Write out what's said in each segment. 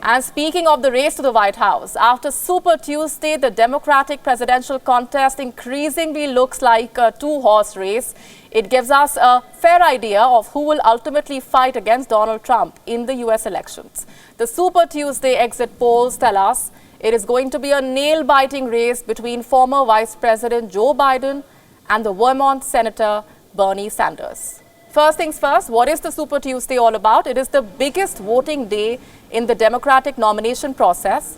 And speaking of the race to the White House, after Super Tuesday, the Democratic presidential contest increasingly looks like a two-horse race. It gives us a fair idea of who will ultimately fight against Donald Trump in the U.S. elections. The Super Tuesday exit polls tell us it is going to be a nail-biting race between former Vice President Joe Biden and the Vermont Senator Bernie Sanders. First things first, what is the Super Tuesday all about? It is the biggest voting day in the Democratic nomination process.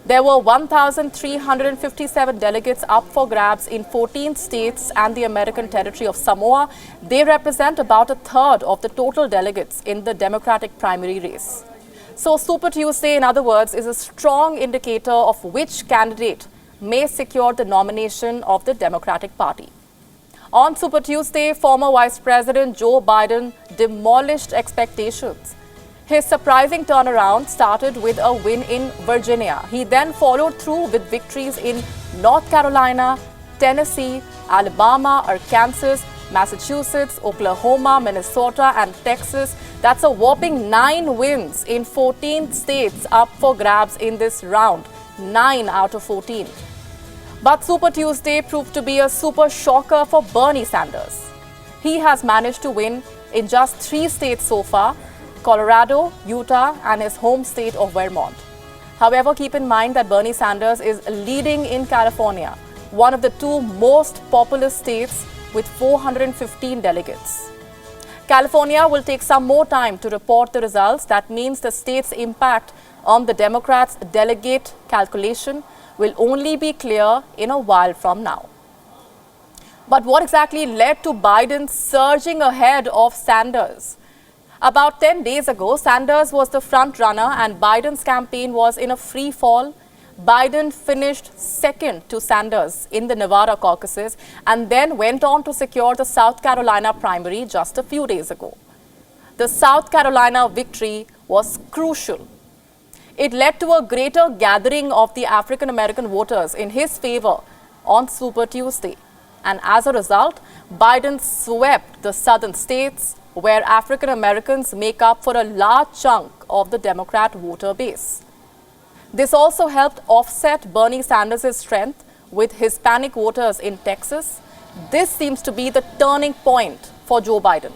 There were 1,357 delegates up for grabs in 14 states and the American territory of Samoa. They represent about a third of the total delegates in the Democratic primary race. So Super Tuesday, in other words, is a strong indicator of which candidate may secure the nomination of the Democratic Party. On Super Tuesday, former Vice President Joe Biden demolished expectations. His surprising turnaround started with a win in Virginia. He then followed through with victories in North Carolina, Tennessee, Alabama, Arkansas, Massachusetts, Oklahoma, Minnesota, and Texas. That's a whopping 9 wins in 14 states up for grabs in this round. 9 out of 14. But Super Tuesday proved to be a super shocker for Bernie Sanders. He has managed to win in just 3 states so far: Colorado, Utah, and his home state of Vermont. However, keep in mind that Bernie Sanders is leading in California, one of the 2 most populous states with 415 delegates. California will take some more time to report the results. That means the state's impact on the Democrats' delegate calculation will only be clear in a while from now. But what exactly led to Biden surging ahead of Sanders? About 10 days ago, Sanders was the front runner and Biden's campaign was in a free fall. Biden finished second to Sanders in the Nevada caucuses and then went on to secure the South Carolina primary just a few days ago. The South Carolina victory was crucial. It led to a greater gathering of the African American voters in his favor on Super Tuesday. And as a result, Biden swept the southern states where African Americans make up for a large chunk of the Democrat voter base. This also helped offset Bernie Sanders' strength with Hispanic voters in Texas. This seems to be the turning point for Joe Biden.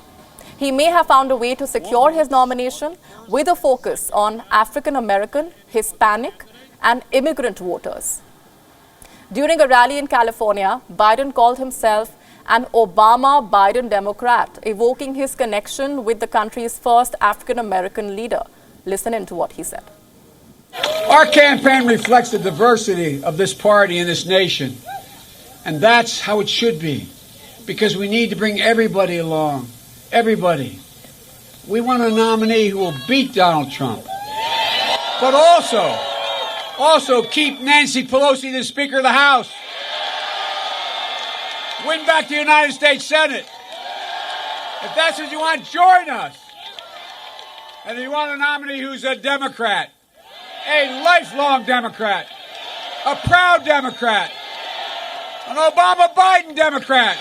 He may have found a way to secure his nomination with a focus on African American, Hispanic, and immigrant voters. During a rally in California, Biden called himself an Obama-Biden Democrat, evoking his connection with the country's first African American leader. Listen into what he said. Our campaign reflects the diversity of this party and this nation. And that's how it should be, because we need to bring everybody along. Everybody. We want a nominee who will beat Donald Trump, but also keep Nancy Pelosi the Speaker of the House. Win back the United States Senate. If that's what you want, join us. And if you want a nominee who's a Democrat, a lifelong Democrat, a proud Democrat, an Obama-Biden Democrat.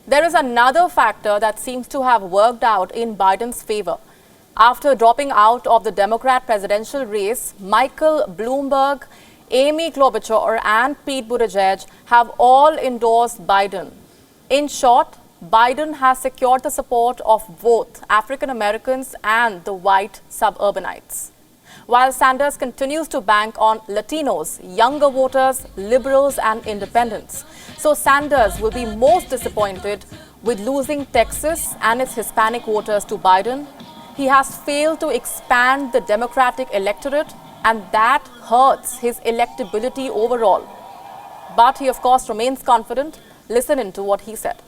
There is another factor that seems to have worked out in Biden's favor. After dropping out of the Democrat presidential race, Michael Bloomberg, Amy Klobuchar, and Pete Buttigieg have all endorsed Biden. In short, Biden has secured the support of both African Americans and the white suburbanites. While Sanders continues to bank on Latinos, younger voters, liberals, and independents. So Sanders will be most disappointed with losing Texas and its Hispanic voters to Biden. He has failed to expand the Democratic electorate, and that hurts his electability overall. But he, of course, remains confident. Listen into what he said.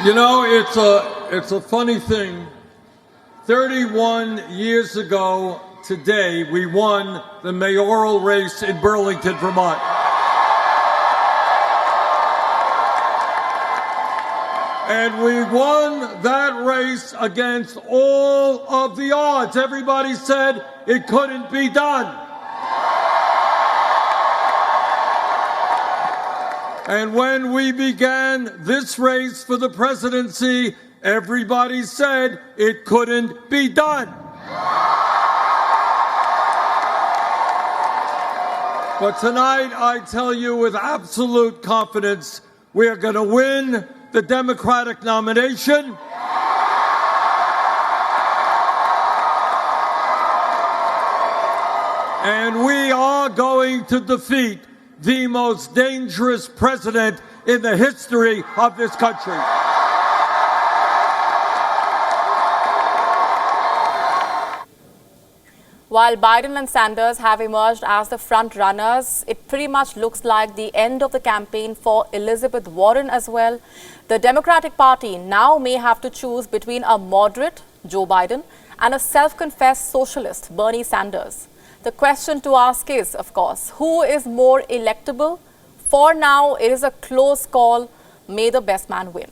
You know, it's a funny thing. 31 years ago today, we won the mayoral race in Burlington, Vermont. And we won that race against all of the odds. Everybody said it couldn't be done. And when we began this race for the presidency, everybody said it couldn't be done. But tonight, I tell you with absolute confidence, we are going to win the Democratic nomination. And we are going to defeat the most dangerous president in the history of this country. While Biden and Sanders have emerged as the front runners, it pretty much looks like the end of the campaign for Elizabeth Warren as well. The Democratic Party now may have to choose between a moderate, Joe Biden, and a self-confessed socialist, Bernie Sanders. The question to ask is, of course, who is more electable? For now, it is a close call. May the best man win.